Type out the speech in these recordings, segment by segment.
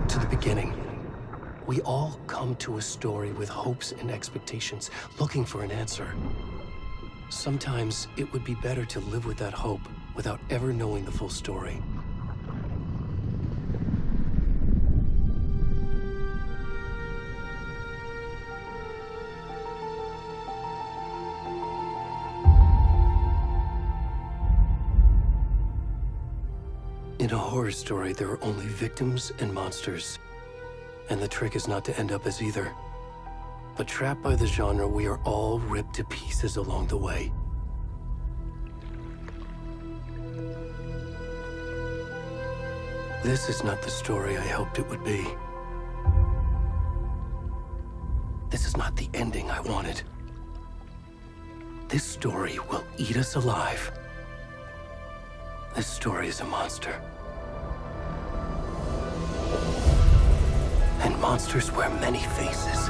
back to the beginning. We all come to a story with hopes and expectations, looking for an answer. Sometimes it would be better to live with that hope without ever knowing the full story. In a horror story, there are only victims and monsters. And the trick is not to end up as either. But trapped by the genre, we are all ripped to pieces along the way. This is not the story I hoped it would be. This is not the ending I wanted. This story will eat us alive. This story is a monster. And monsters wear many faces.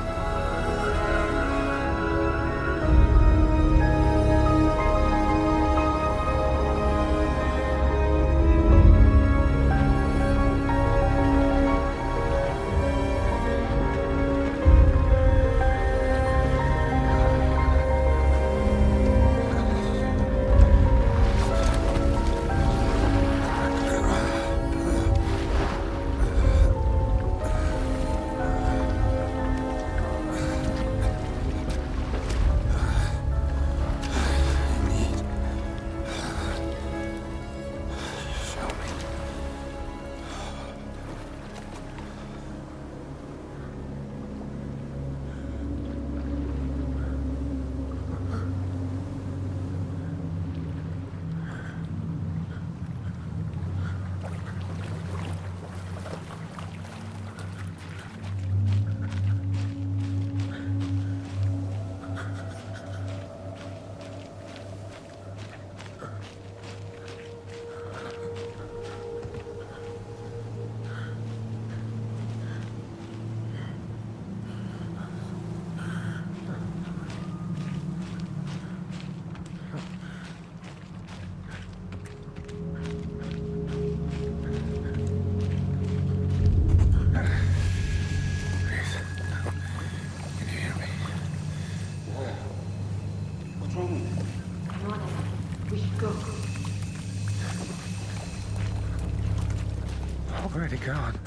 Already gone.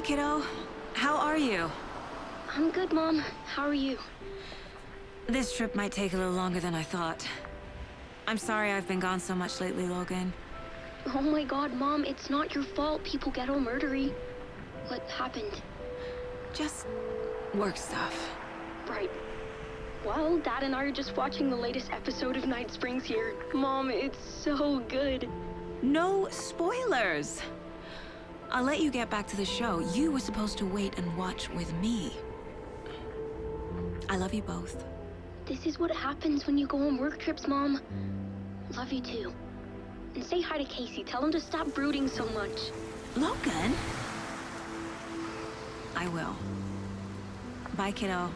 kiddo. How are you? I'm good, Mom. How are you? This trip might take a little longer than I thought. I'm sorry I've been gone so much lately, Logan. Oh my god, Mom, it's not your fault people get all murdery. What happened? Just work stuff. Right. Well, Dad and I are just watching the latest episode of Night Springs here. Mom, it's so good. No spoilers! I'll let you get back to the show. You were supposed to wait and watch with me. I love you both. This is what happens when you go on work trips, Mom. Love you too. And say hi to Casey. Tell him to stop brooding so much. Logan? I will. Bye, kiddo.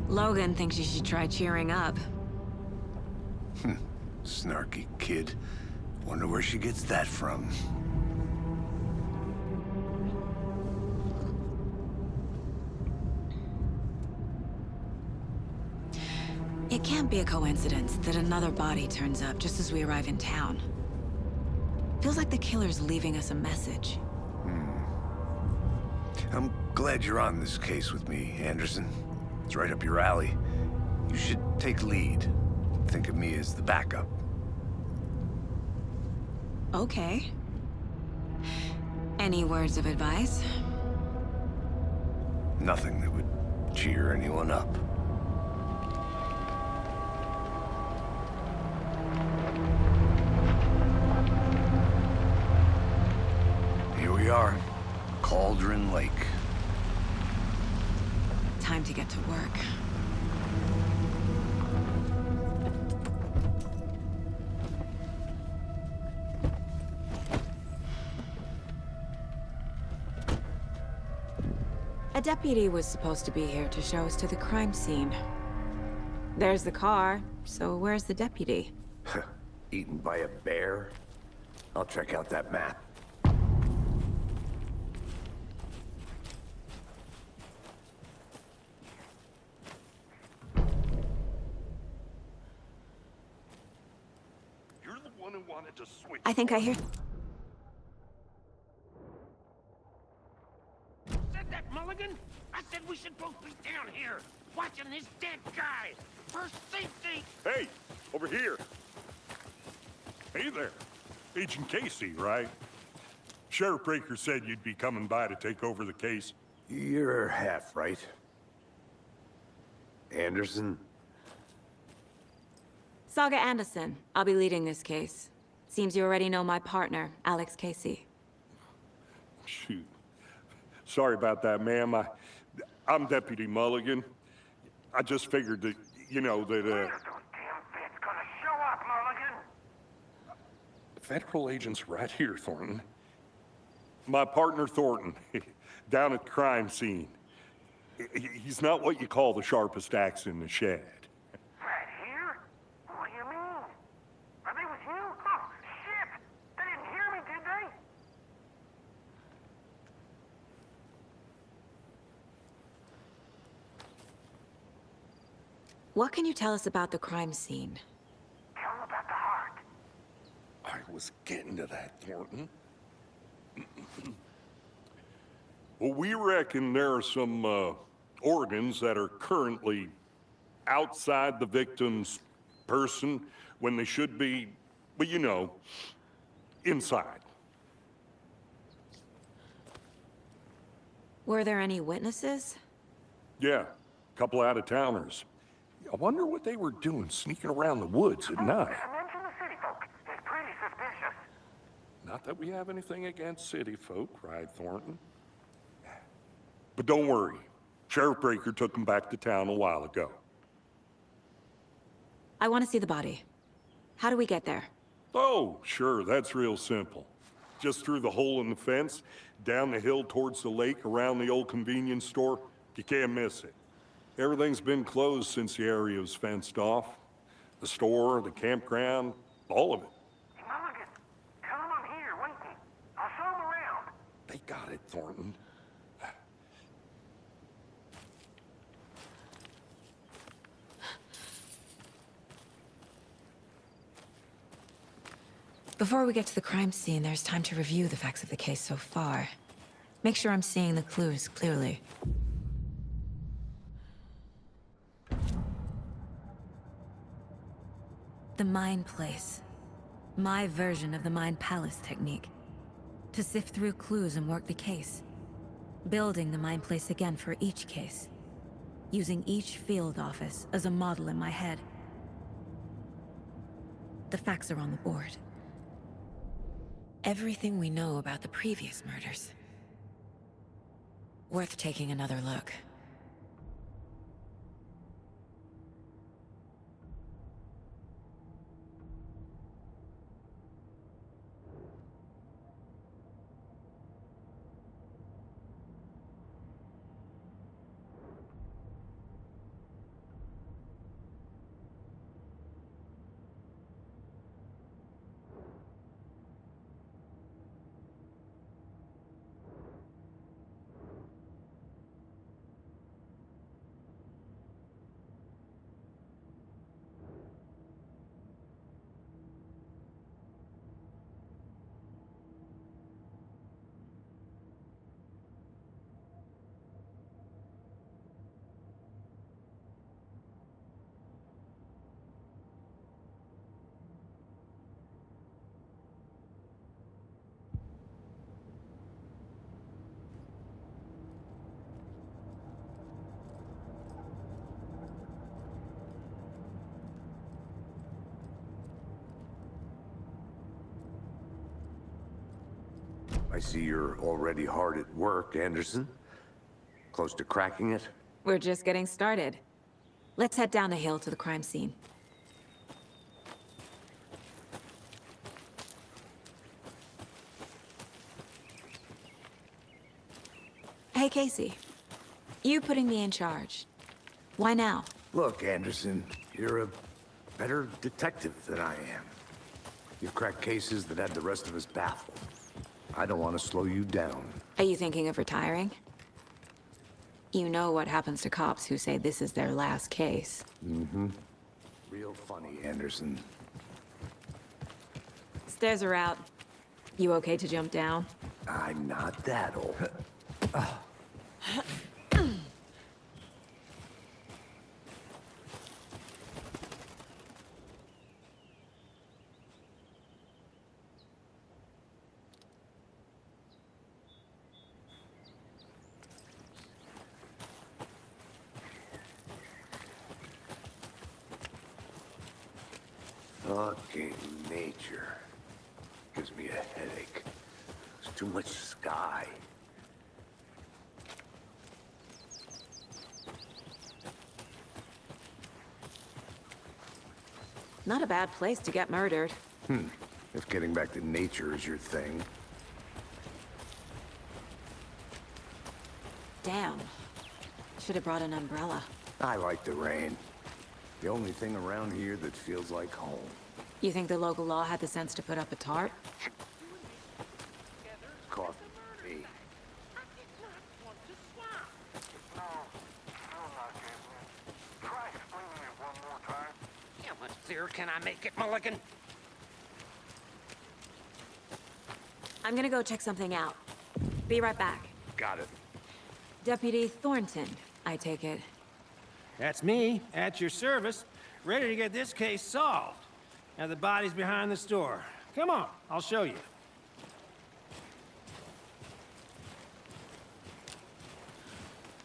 Logan thinks you should try cheering up. Snarky kid. Wonder where she gets that from. It can't be a coincidence that another body turns up just as we arrive in town. Feels like the killer's leaving us a message. I'm glad you're on this case with me, Anderson. It's right up your alley. You should take lead. Think of me as the backup. Okay. Any words of advice? Nothing that would cheer anyone up. Here we are, Cauldron Lake. Time to get to work. A deputy was supposed to be here to show us to the crime scene. There's the car, so where's the deputy? Eaten by a bear? I'll check out that map. You're the one who wanted to switch. I think I hear... Said that, Mulligan? I said we should both be down here, watching this dead guy. For safety. Hey, over here. Hey there. Agent Casey, right? Sheriff Breaker said you'd be coming by to take over the case. You're half right. Anderson? Saga Anderson. I'll be leading this case. Seems you already know my partner, Alex Casey. Shoot. Sorry about that, ma'am. I'm Deputy Mulligan. I just figured that, you know, that, Those damn feds gonna show up, Mulligan. Federal agent's right here, Thornton. My partner, Thornton, down at the crime scene. He's not what you call the sharpest axe in the shed. Right here? What do you mean? Are they with you? Oh, shit! They didn't hear me, did they? What can you tell us about the crime scene? Tell them about the heart. I was getting to that, Thornton. Well, we reckon there are some organs that are currently outside the victim's person when they should be, well, you know, inside. Were there any witnesses? Yeah, a couple out-of-towners. I wonder what they were doing sneaking around the woods at night. Mention the city folk. It's pretty suspicious. Not that we have anything against city folk, cried Thornton. But don't worry. Sheriff Breaker took them back to town a while ago. I want to see the body. How do we get there? Oh, sure, that's real simple. Just through the hole in the fence, down the hill towards the lake, around the old convenience store. You can't miss it. Everything's been closed since the area was fenced off. The store, the campground, all of it. Mulligan, tell them I'm here, waiting. I'll show them around. They got it, Thornton. Before we get to the crime scene, there's time to review the facts of the case so far. Make sure I'm seeing the clues clearly. The Mind Place. My version of the Mind Palace technique. To sift through clues and work the case. Building the Mind Place again for each case. Using each field office as a model in my head. The facts are on the board. Everything we know about the previous murders. Worth taking another look. I see you're already hard at work, Anderson. Close to cracking it? We're just getting started. Let's head down the hill to the crime scene. Hey, Casey. You putting me in charge. Why now? Look, Anderson, you're a better detective than I am. You've cracked cases that had the rest of us baffled. I don't want to slow you down. Are you thinking of retiring? You know what happens to cops who say this is their last case. Mm-hmm. Real funny, Anderson. Stairs are out. You okay to jump down? I'm not that old. Fucking nature. Gives me a headache. There's too much sky. Not a bad place to get murdered. If getting back to nature is your thing. Damn. Should have brought an umbrella. I like the rain. The only thing around here that feels like home. You think the local law had the sense to put up a tarp? Coffee. Try explaining it one more time. How much clearer can I make it, Mulligan? I'm gonna go check something out. Be right back. Got it. Deputy Thornton, I take it. That's me, at your service, ready to get this case solved. Now the body's behind the store. Come on, I'll show you.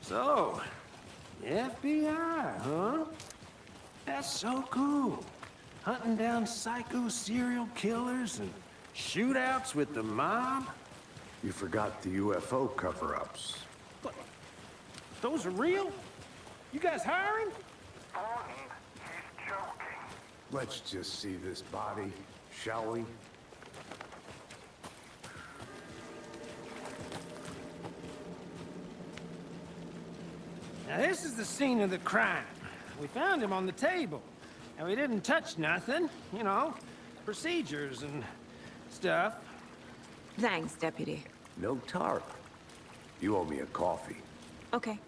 So, FBI, huh? That's so cool. Hunting down psycho serial killers and shootouts with the mob. You forgot the UFO cover-ups. What? Those are real? You guys hiring? Thornton, he's joking. Let's just see this body, shall we? Now this is the scene of the crime. We found him on the table, and we didn't touch nothing, you know, procedures and stuff. Thanks, Deputy. No tarp. You owe me a coffee. Okay.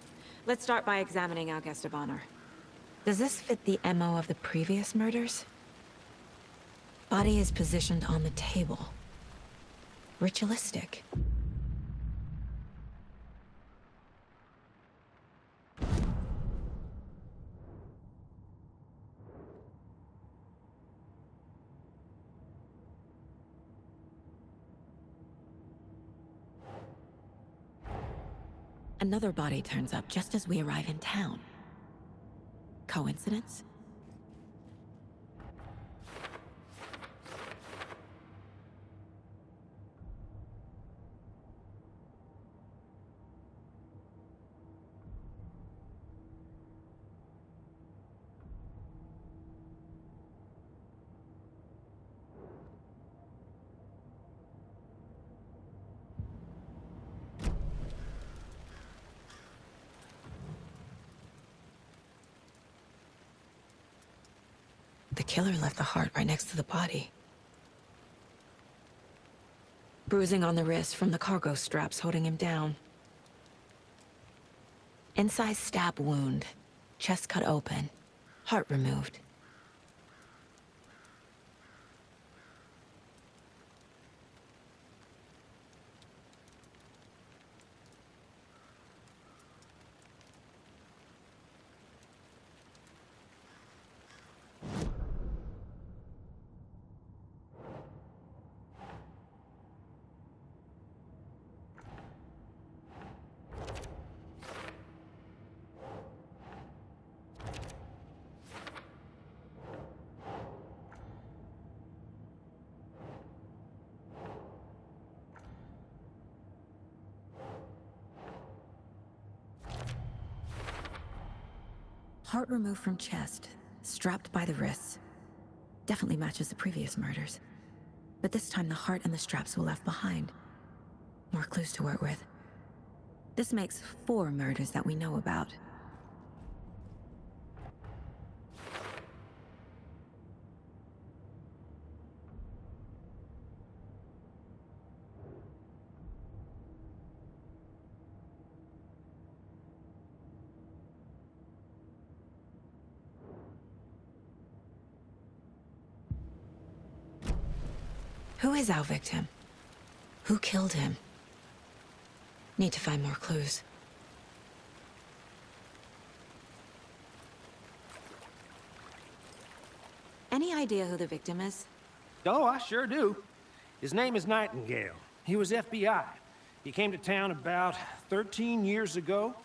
Let's start by examining our guest of honor. Does this fit the MO of the previous murders? Body is positioned on the table. Ritualistic. Another body turns up just as we arrive in town. Coincidence? The killer left the heart right next to the body. Bruising on the wrist from the cargo straps holding him down. Incised stab wound. Chest cut open. Heart removed. Heart removed from chest, strapped by the wrists. Definitely matches the previous murders. But this time the heart and the straps were left behind. More clues to work with. This makes 4 murders that we know about. Who is our victim? Who killed him? Need to find more clues. Any idea who the victim is? Oh, I sure do. His name is Nightingale. He was FBI. He came to town about 13 years ago.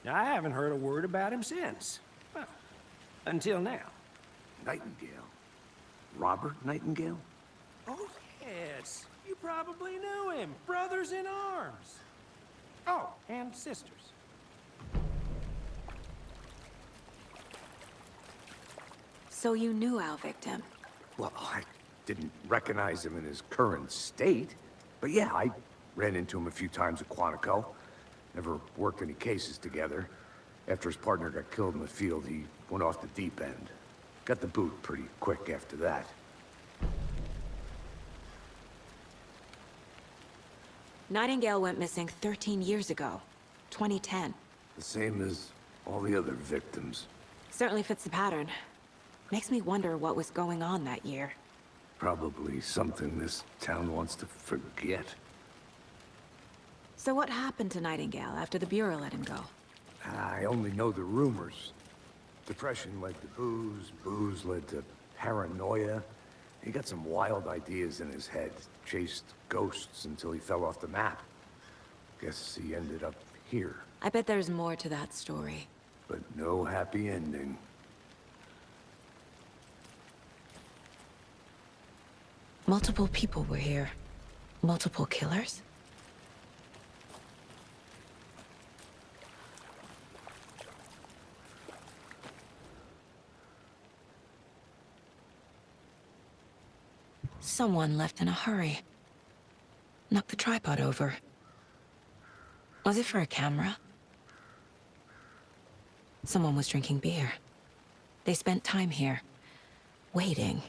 Now, I haven't heard a word about him since. Well, until now. Nightingale? Robert Nightingale? Oh, yes. You probably knew him. Brothers in arms. Oh, and sisters. So you knew our victim? Well, I didn't recognize him in his current state. But yeah, I ran into him a few times at Quantico. Never worked any cases together. After his partner got killed in the field, he went off the deep end. Got the boot pretty quick after that. Nightingale went missing 13 years ago, 2010. The same as all the other victims. Certainly fits the pattern. Makes me wonder what was going on that year. Probably something this town wants to forget. So what happened to Nightingale after the Bureau let him go? I only know the rumors. Depression led to booze, booze led to paranoia. He got some wild ideas in his head, chased ghosts until he fell off the map. Guess he ended up here, I bet there's more to that story. but no happy ending. Multiple people were here. Multiple killers? Someone left in a hurry. Knocked the tripod over. Was it for a camera? Someone was drinking beer. They spent time here, waiting.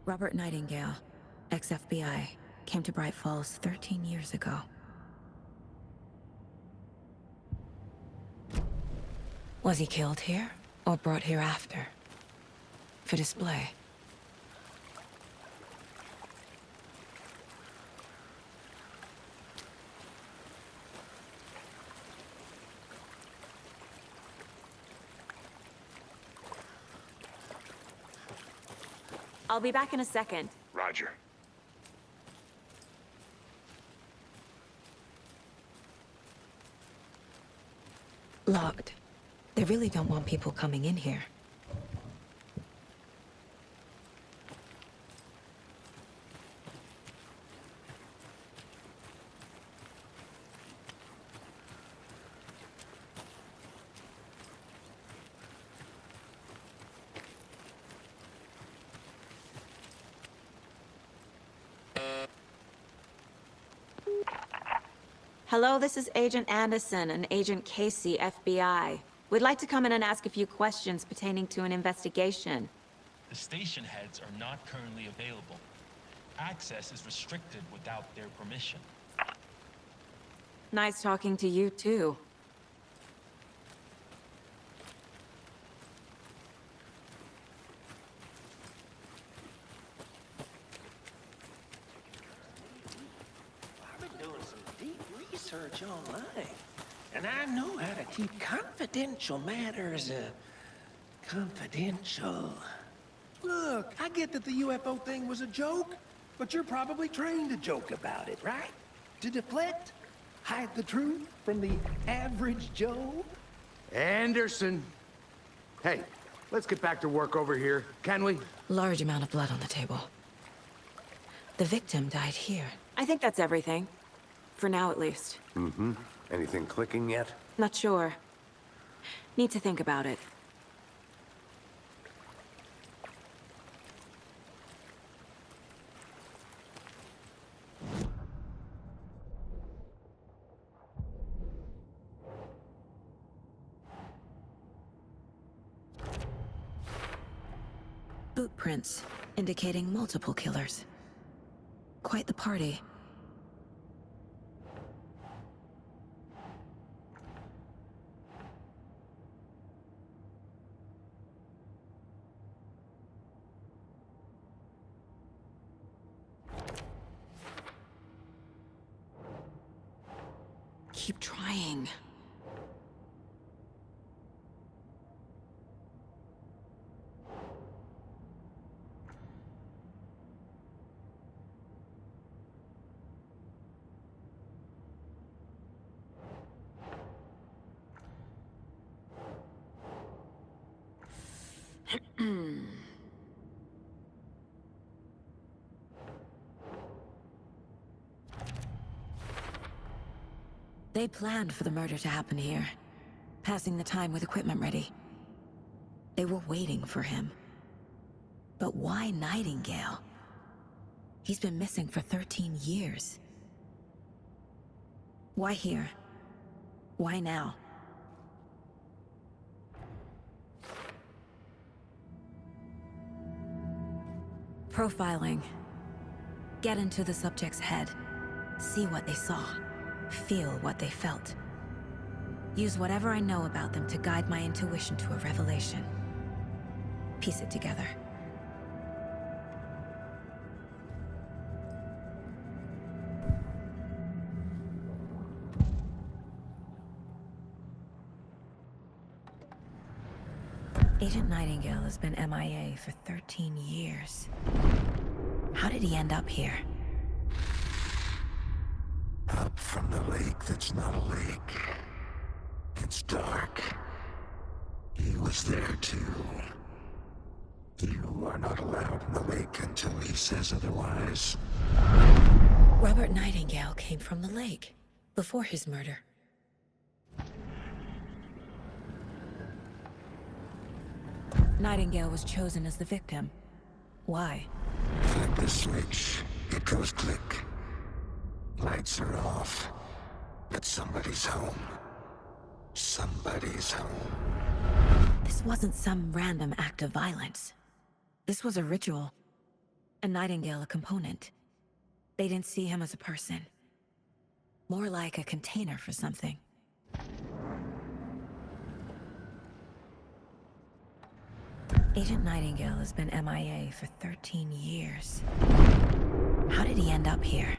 Robert Nightingale, ex-FBI, came to Bright Falls 13 years ago. Was he killed here, or brought here after? For display? I'll be back in a second. Roger. Locked. They really don't want people coming in here. Hello, this is Agent Anderson and Agent Casey, FBI. We'd like to come in and ask a few questions pertaining to an investigation. The station heads are not currently available. Access is restricted without their permission. Nice talking to you, too. I've been doing some deep research online, and I know how to keep confidential matters, confidential. Look, I get that the UFO thing was a joke, but you're probably trained to joke about it, right? To deflect? Hide the truth from the average Joe? Anderson! Hey, let's get back to work over here, can we? Large amount of blood on the table. The victim died here. I think that's everything. For now, at least. Mm-hmm. Anything clicking yet? Not sure. Need to think about it. Boot prints, indicating multiple killers. Quite the party. Keep trying. They planned for the murder to happen here, passing the time with equipment ready. They were waiting for him. But why Nightingale? He's been missing for 13 years. Why here? Why now? Profiling. Get into the subject's head. See what they saw. Feel what they felt. Use whatever I know about them to guide my intuition to a revelation. Piece it together. Agent Nightingale has been MIA for 13 years. How did he end up here? Up from the lake that's not a lake. It's dark. He was there too. You are not allowed in the lake until he says otherwise. Robert Nightingale came from the lake, before his murder. Nightingale was chosen as the victim. Why? Flip the switch. It goes click. Lights are off. But somebody's home. Somebody's home. This wasn't some random act of violence. This was a ritual. and Nightingale a component. They didn't see him as a person. More like a container for something. Agent Nightingale has been MIA for 13 years. How did he end up here?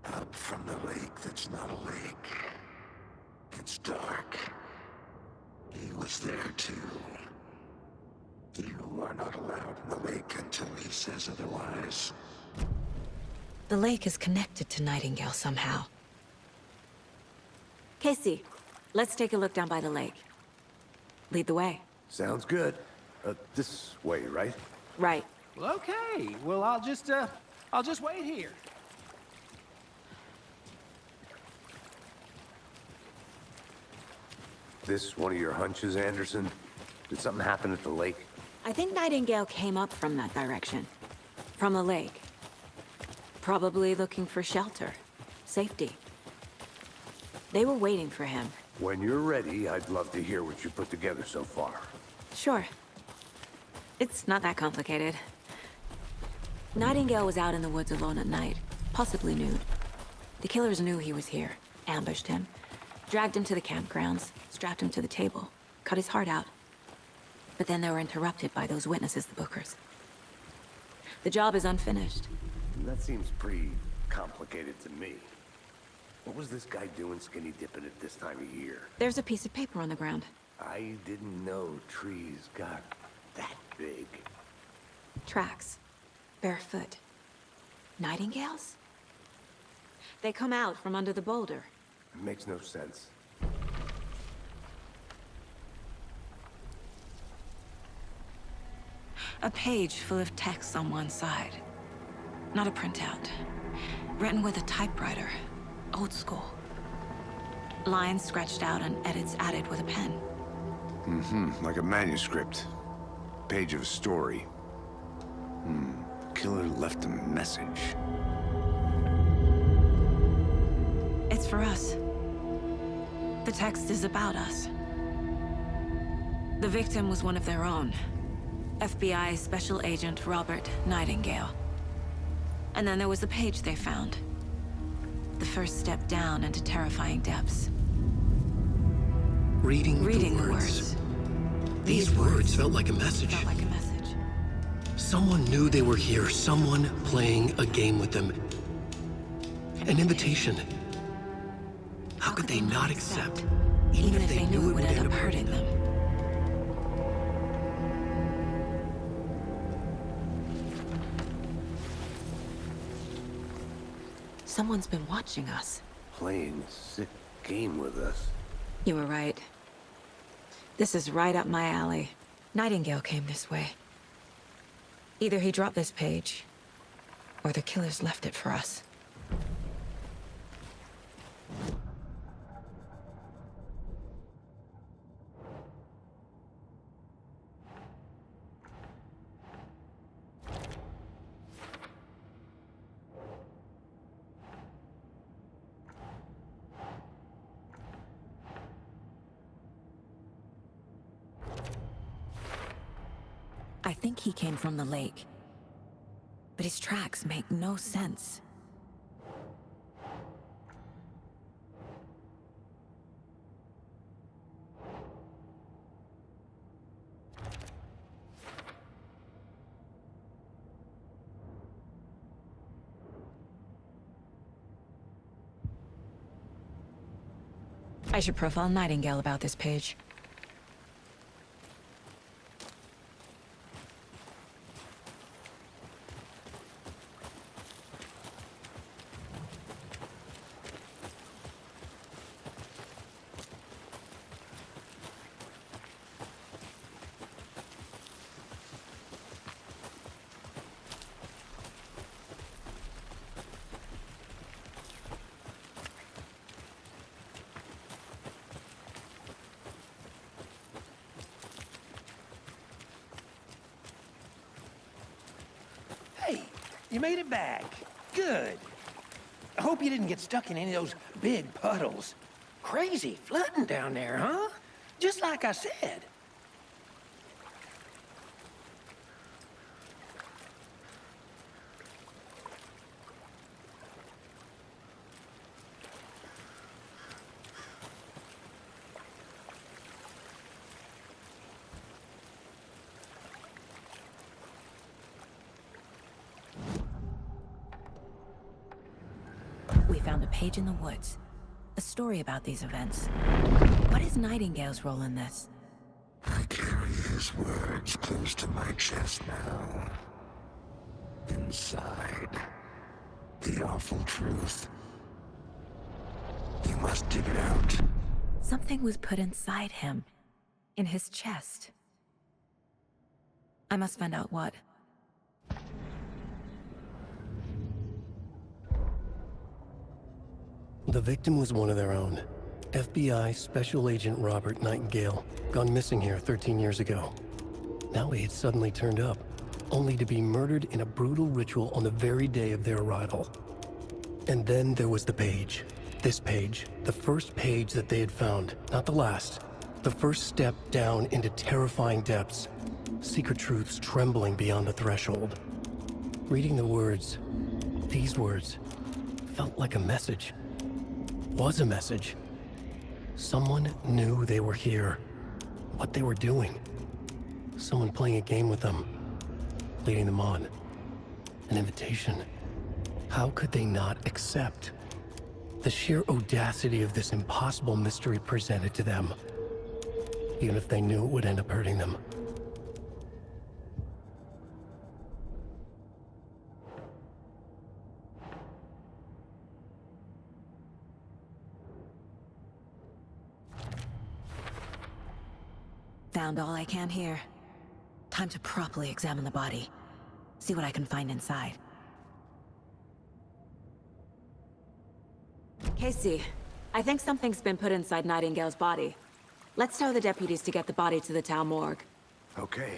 Up from the lake that's not a lake. It's dark. He was there too. You are not allowed in the lake until he says otherwise. The lake is connected to Nightingale somehow. Casey, let's take a look down by the lake. Lead the way. Sounds good. This way, right? Right. Well, okay. Well, I'll just wait here. This one of your hunches, Anderson? Did something happen at the lake? I think Nightingale came up from that direction. From the lake. Probably looking for shelter. Safety. They were waiting for him. When you're ready, I'd love to hear what you put together so far. Sure. It's not that complicated. Nightingale was out in the woods alone at night, possibly nude. The killers knew he was here, ambushed him, dragged him to the campgrounds, strapped him to the table, cut his heart out. But then they were interrupted by those witnesses, the Bookers. The job is unfinished. That seems pretty complicated to me. What was this guy doing skinny dipping at this time of year? There's a piece of paper on the ground. I didn't know trees got that big. Tracks. Barefoot. Nightingales? They come out from under the boulder. It makes no sense. A page full of text on one side. Not a printout. Written with a typewriter. Old school. Lines scratched out and edits added with a pen. Like a manuscript. Page of a story. Killer left a message. It's for us. The text is about us. The victim was one of their own. FBI Special Agent Robert Nightingale. And then there was the page they found. The first step down into terrifying depths. Reading the words. These words felt like a message. Felt like a message. Someone knew they were here, someone playing a game with them. An invitation. How could they not accept, even if they knew it would end up hurting them? Someone's been watching us. Playing a sick game with us. You were right. This is right up my alley. Nightingale came this way. Either he dropped this page, or the killers left it for us. I think he came from the lake. But his tracks make no sense. I should profile Nightingale about this page. You made it back. Good. I hope you didn't get stuck in any of those big puddles. Crazy flooding down there, huh? Just like I said. We found a page in the woods. A story about these events. What is Nightingale's role in this? I carry his words close to my chest now. Inside, the awful truth. You must dig it out. Something was put inside him. In his chest. I must find out what. The victim was one of their own. FBI Special Agent Robert Nightingale, gone missing here 13 years ago. Now he had suddenly turned up, only to be murdered in a brutal ritual on the very day of their arrival. And then there was the page. This page, the first page that they had found, not the last. The first step down into terrifying depths. Secret truths trembling beyond the threshold. Reading the words, these words, felt like a message. Was a message. Someone knew they were here. What they were doing. Someone playing a game with them. Leading them on. An invitation. How could they not accept? The sheer audacity of this impossible mystery presented to them. Even if they knew it would end up hurting them. Found all I can here. Time to properly examine the body. See what I can find inside. Casey, I think something's been put inside Nightingale's body. Let's tell the deputies to get the body to the town morgue. Okay.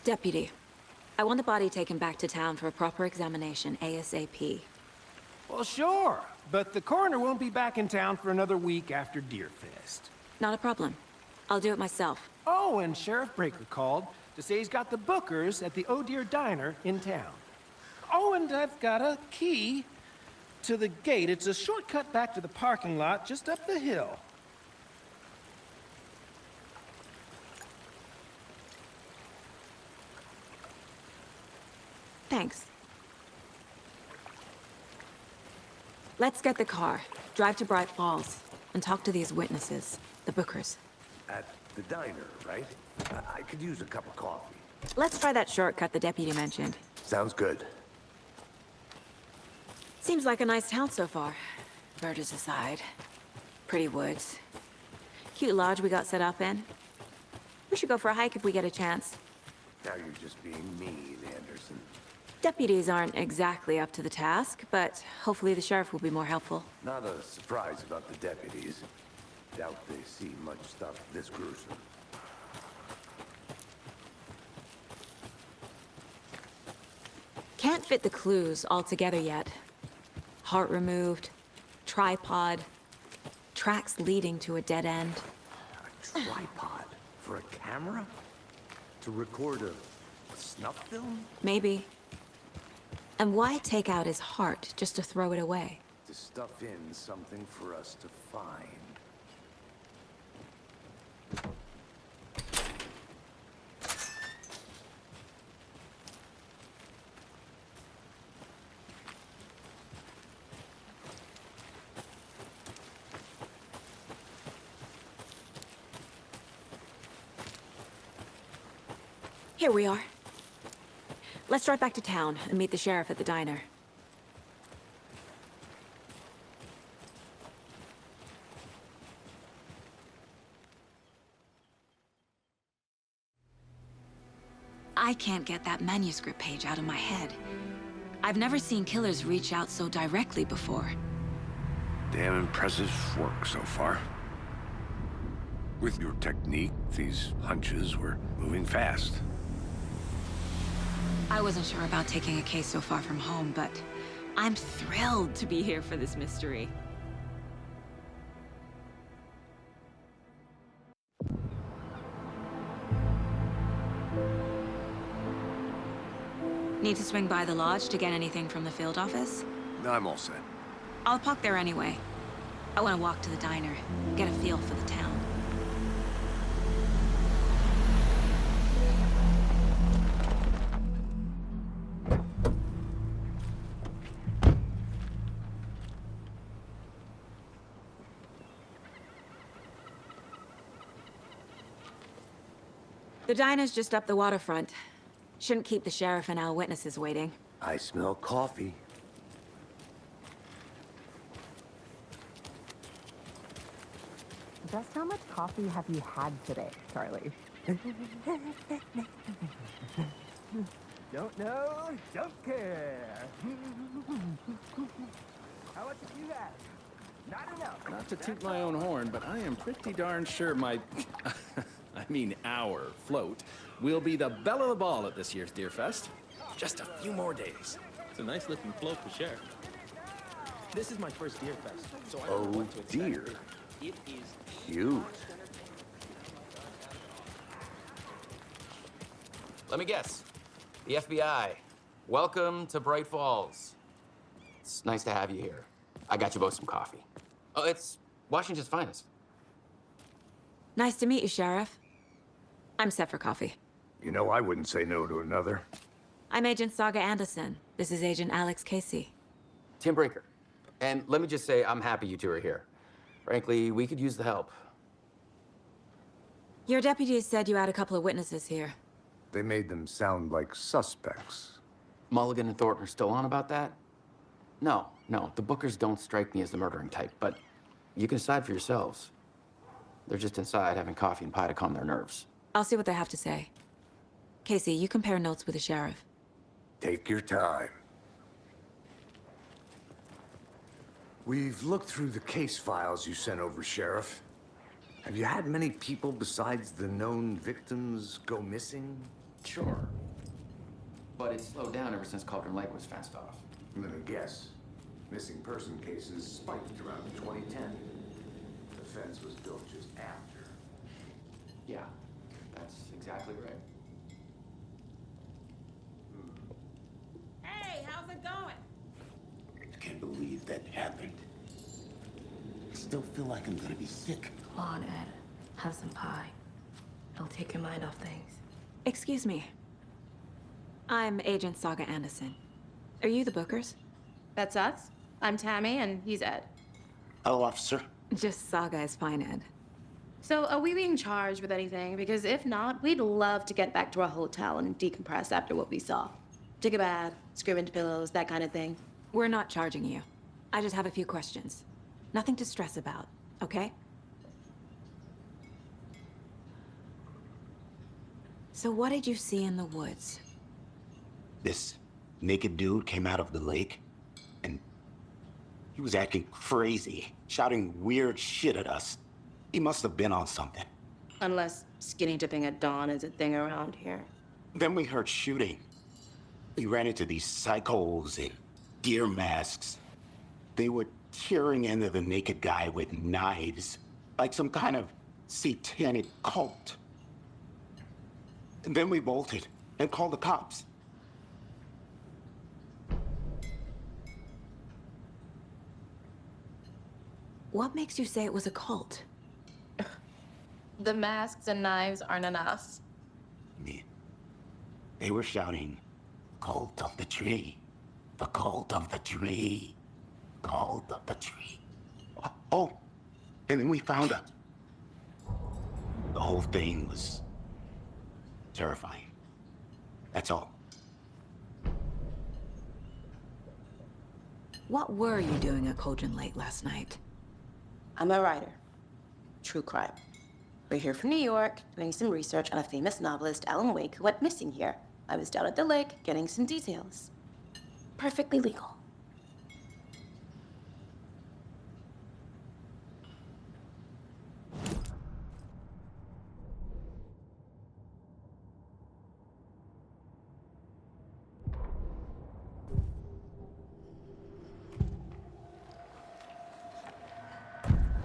Deputy, I want the body taken back to town for a proper examination ASAP. Well, sure, but the coroner won't be back in town for another week after Deerfest. Not a problem. I'll do it myself. Oh, and Sheriff Breaker called to say he's got the bookers at the Oh Dear Diner in town. Oh, and I've got a key to the gate. It's a shortcut back to the parking lot just up the hill. Thanks. Let's get the car, drive to Bright Falls, and talk to these witnesses, the bookers. At the diner, right? I could use a cup of coffee. Let's try that shortcut the deputy mentioned. Sounds good. Seems like a nice town so far. Murders aside. Pretty woods. Cute lodge we got set up in. We should go for a hike if we get a chance. Now you're just being mean, Anderson. Deputies aren't exactly up to the task, but hopefully the sheriff will be more helpful. Not a surprise about the deputies. Doubt they see much stuff this gruesome. Can't fit the clues all together yet. Heart removed, tripod, tracks leading to a dead end. A tripod? For a camera? To record a snuff film? Maybe. And why take out his heart just to throw it away? To stuff in something for us to find. Here we are. Let's drive back to town and meet the sheriff at the diner. I can't get that manuscript page out of my head. I've never seen killers reach out so directly before. Damn impressive work so far. With your technique, these hunches were moving fast. I wasn't sure about taking a case so far from home, but I'm thrilled to be here for this mystery. Need to swing by the lodge to get anything from the field office? No, I'm all set. I'll park there anyway. I want to walk to the diner, get a feel for the town. The diner's just up the waterfront. Shouldn't keep the sheriff and our witnesses waiting. I smell coffee. Just how much coffee have you had today, Charlie? Don't know, don't care. How much have you had? Not enough. Not to toot my own horn, but I am pretty darn sure my... I mean our float will be the belle of the ball at this year's Deer Fest. Just a few more days. It's a nice looking float for sure. This is my first Deer Fest, so I Oh, don't know what to expect. dear. It is Cute. Let me guess. The FBI. Welcome to Bright Falls. It's nice to have you here. I got you both some coffee. Oh, it's Washington's finest. Nice to meet you, Sheriff. I'm set for coffee. You know, I wouldn't say no to another. I'm Agent Saga Anderson. This is Agent Alex Casey. Tim Brinker. And let me just say, I'm happy you two are here. Frankly, we could use the help. Your deputies said you had a couple of witnesses here. They made them sound like suspects. Mulligan and Thornton are still on about that? No, the Bookers don't strike me as the murdering type, but you can decide for yourselves. They're just inside having coffee and pie to calm their nerves. I'll see what they have to say. Casey, you compare notes with the sheriff. Take your time. We've looked through the case files you sent over, Sheriff. Have you had many people besides the known victims go missing? Sure. But it's slowed down ever since Cauldron Lake was fenced off. Let me guess. Missing person cases spiked around 2010. The fence was built just after. Yeah, that's exactly right. Hey, how's it going? I can't believe that happened. I still feel like I'm gonna be sick. Come on, Ed. Have some pie. It'll take your mind off things. Excuse me. I'm Agent Saga Anderson. Are you the Bookers? That's us. I'm Tammy, and he's Ed. Hello, officer. Just Saga is fine, Ed. So, are we being charged with anything? Because if not, we'd love to get back to our hotel and decompress after what we saw. Take a bath, scream into pillows, that kind of thing. We're not charging you. I just have a few questions. Nothing to stress about, okay? So what did you see in the woods? This naked dude came out of the lake, and he was acting crazy, shouting weird shit at us. He must have been on something. Unless skinny dipping at dawn is a thing around here. Then we heard shooting. We ran into these psychos in deer masks. They were tearing into the naked guy with knives, like some kind of satanic cult. And then we bolted and called the cops. What makes you say it was a cult? The masks and knives aren't enough. They were shouting, "Cult of the tree, the cult of the tree, cult of the tree." Oh, and then we found out. The whole thing was terrifying. That's all. What were you doing at Cauldron Lake last night? I'm a writer. True crime. We're here from New York, doing some research on a famous novelist, Alan Wake, who went missing here. I was down at the lake getting some details. Perfectly legal.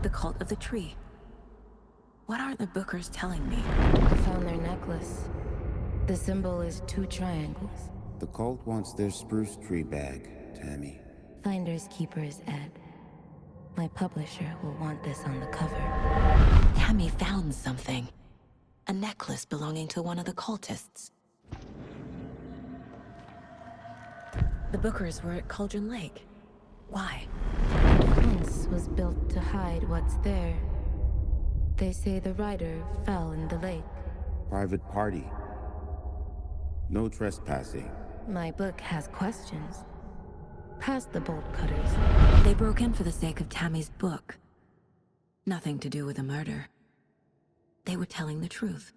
The cult of the tree. What are the Bookers telling me? I found their necklace. The symbol is 2 triangles. The cult wants their spruce tree bag, Tammy. Finders keepers, Ed. My publisher will want this on the cover. Tammy found something. A necklace belonging to one of the cultists. The Bookers were at Cauldron Lake. Why? Once was built to hide what's there. They say the writer fell in the lake. Private party. No trespassing. My book has questions. Past the bolt cutters. They broke in for the sake of Tammy's book. Nothing to do with a murder. They were telling the truth.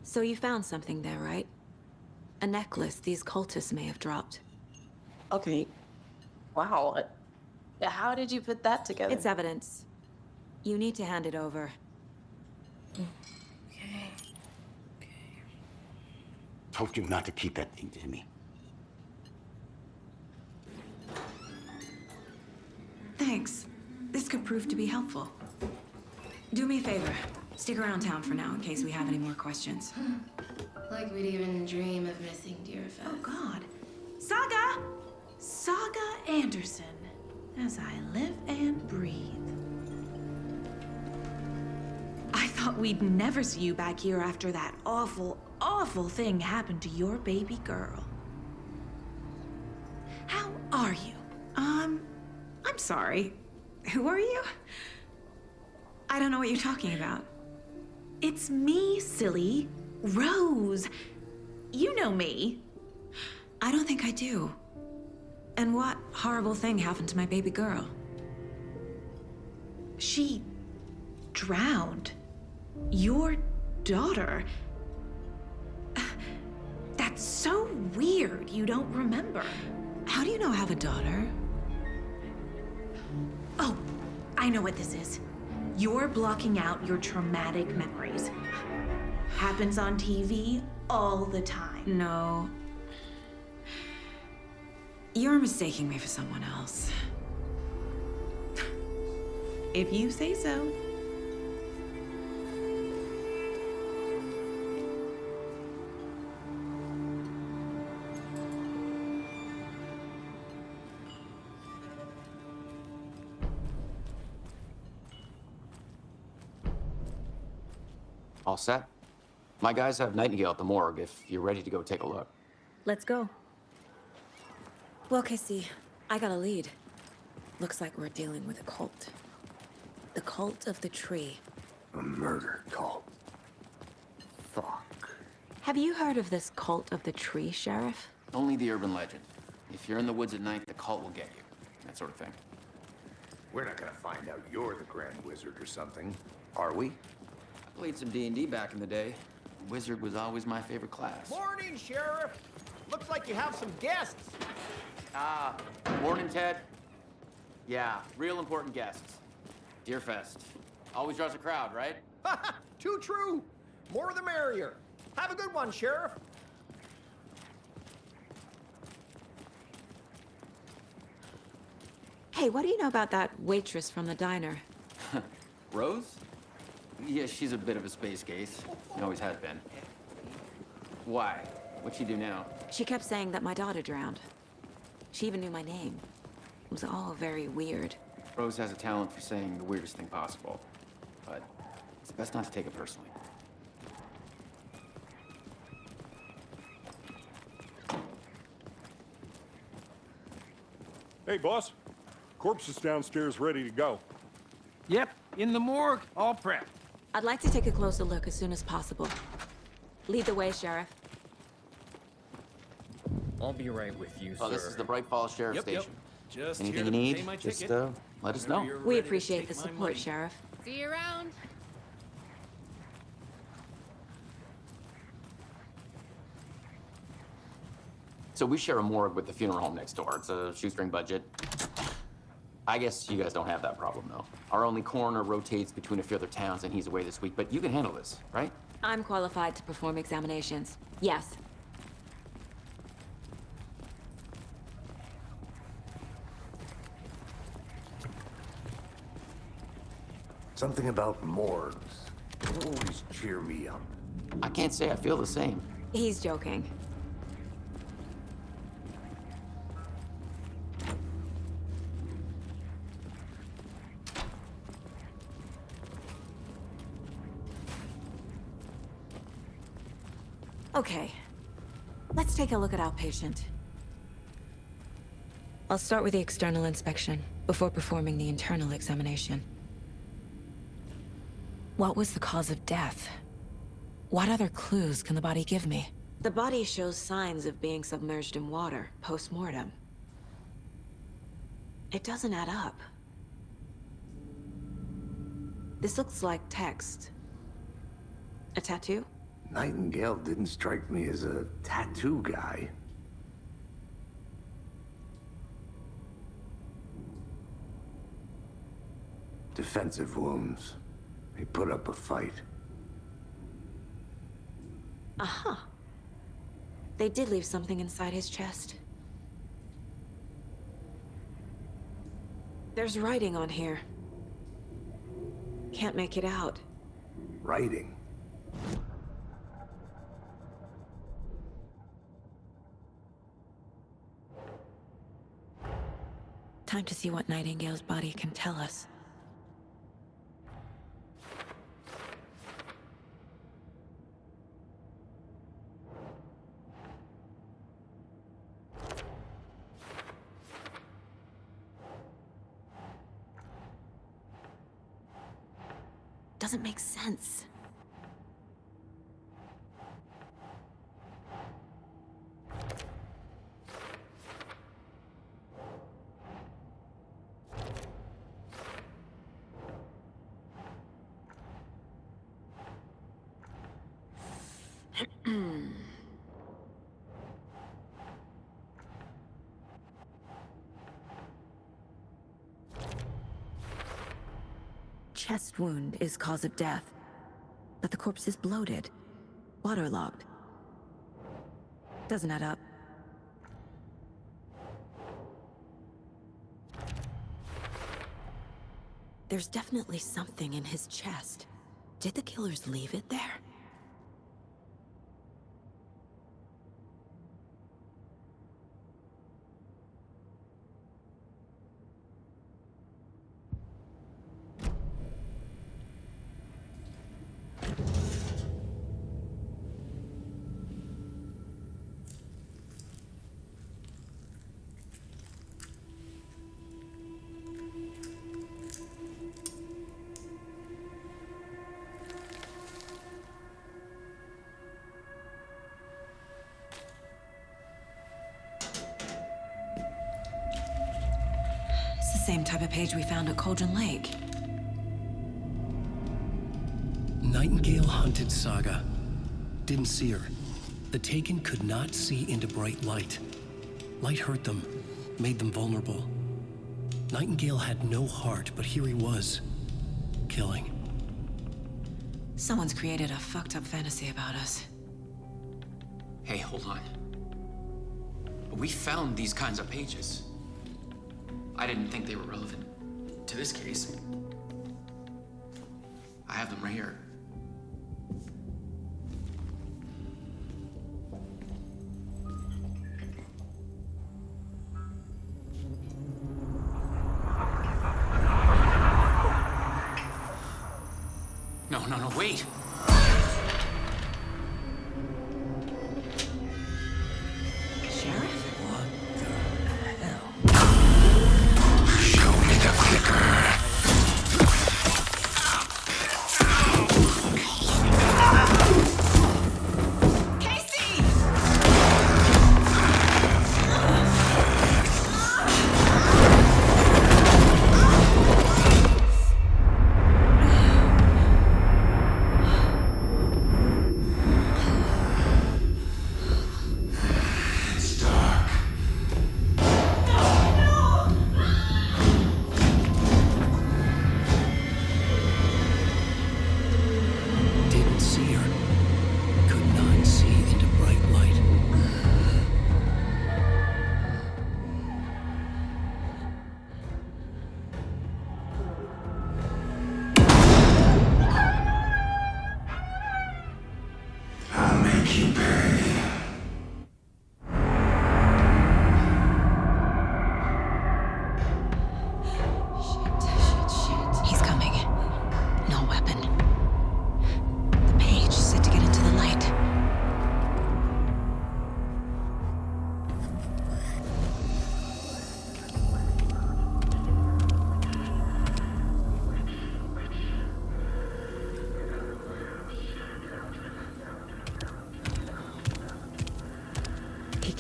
So you found something there, right? A necklace these cultists may have dropped. Okay. Wow. How did you put that together? It's evidence. You need to hand it over. Told you not to keep that thing to me. Thanks. This could prove to be helpful. Do me a favor. Stick around town for now in case we have any more questions. Like we'd even dream of missing Deerfest. Oh, God. Saga! Saga Anderson. As I live and breathe. I thought we'd never see you back here after that awful, awful thing happened to your baby girl. How are you? I'm sorry. Who are you? I don't know what you're talking about. It's me, silly. Rose. You know me. I don't think I do. And what horrible thing happened to my baby girl? She drowned. Your daughter. That's so weird you don't remember. How do you know I have a daughter? Oh, I know what this is. You're blocking out your traumatic memories. Happens on TV all the time. No. You're mistaking me for someone else. If you say so. All set? My guys have Nightingale at the morgue if you're ready to go take a look. Let's go. Well, Casey, I got a lead. Looks like we're dealing with a cult. The cult of the tree. A murder cult. Fuck. Have you heard of this cult of the tree, Sheriff? Only the urban legend. If you're in the woods at night, the cult will get you. That sort of thing. We're not gonna find out you're the Grand Wizard or something, are we? I played some D&D back in the day. Wizard was always my favorite class. Morning, Sheriff. Looks like you have some guests. Morning, Ted. Yeah, real important guests. Deerfest. Always draws a crowd, right? Too true. More the merrier. Have a good one, Sheriff. Hey, what do you know about that waitress from the diner? Rose? Yeah, she's a bit of a space case. She always has been. Why? What'd she do now? She kept saying that my daughter drowned. She even knew my name. It was all very weird. Rose has a talent for saying the weirdest thing possible. But it's best not to take it personally. Hey, boss. Corpse is downstairs ready to go. Yep, in the morgue, all prepped. I'd like to take a closer look as soon as possible. Lead the way, Sheriff. I'll be right with you, Oh, sir. this is the Bright Falls Sheriff Station. Just Anything here you to need, pay my just ticket. let us know. We appreciate the support, Sheriff. See you around. So we share a morgue with the funeral home next door. It's a shoestring budget. I guess you guys don't have that problem, though. Our only coroner rotates between a few other towns, and he's away this week. But you can handle this, right? I'm qualified to perform examinations. Yes. Something about morgues always cheer me up. I can't say I feel the same. He's joking. Okay, let's take a look at our patient. I'll start with the external inspection before performing the internal examination. What was the cause of death? What other clues can the body give me? The body shows signs of being submerged in water post-mortem. It doesn't add up. This looks like text. A tattoo? Nightingale didn't strike me as a tattoo guy. Defensive wounds. He put up a fight. Aha. They did leave something inside his chest. There's writing on here. Can't make it out. Writing? Time to see what Nightingale's body can tell us. Doesn't make sense. Chest wound is cause of death, but the corpse is bloated, waterlogged. Doesn't add up. There's definitely something in his chest. Did the killers leave it there? Same type of page we found at Cauldron Lake. Nightingale hunted Saga. Didn't see her. The Taken could not see into bright light. Light hurt them, made them vulnerable. Nightingale had no heart, but here he was, killing. Someone's created a fucked up fantasy about us. Hey, hold on. We found these kinds of pages. I didn't think they were relevant to this case. I have them right here. No, wait!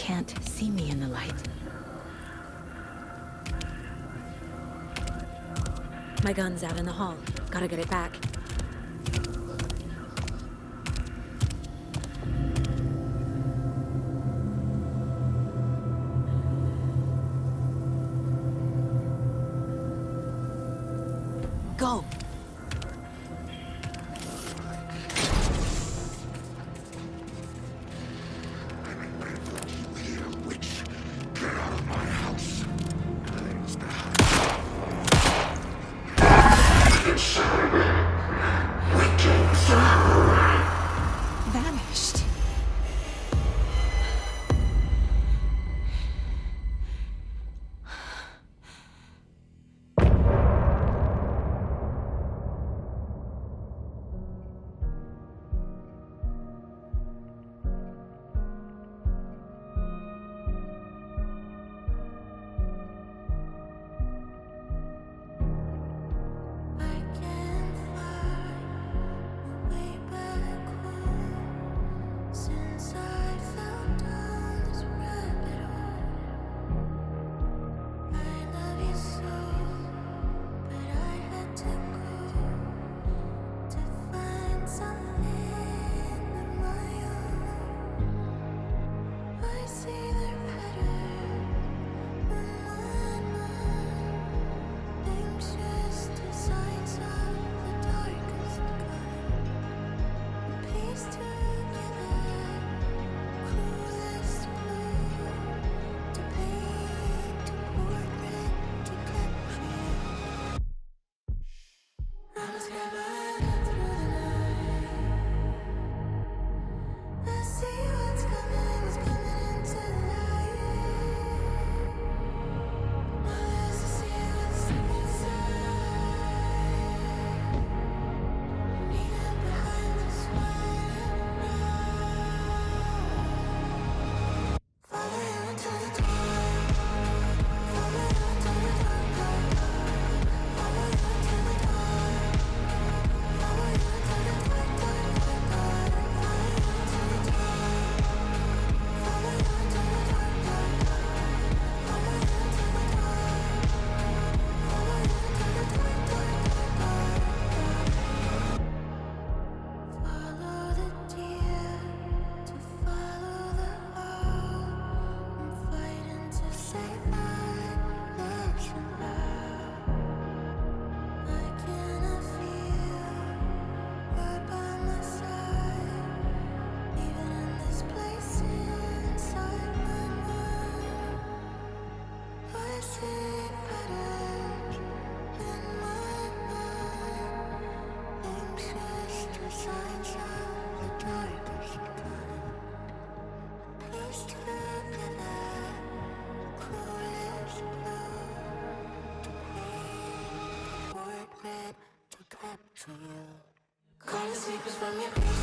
can't see me in the light. My gun's out in the hall. Gotta get it back. Go! Vanished. Call the sleepers from your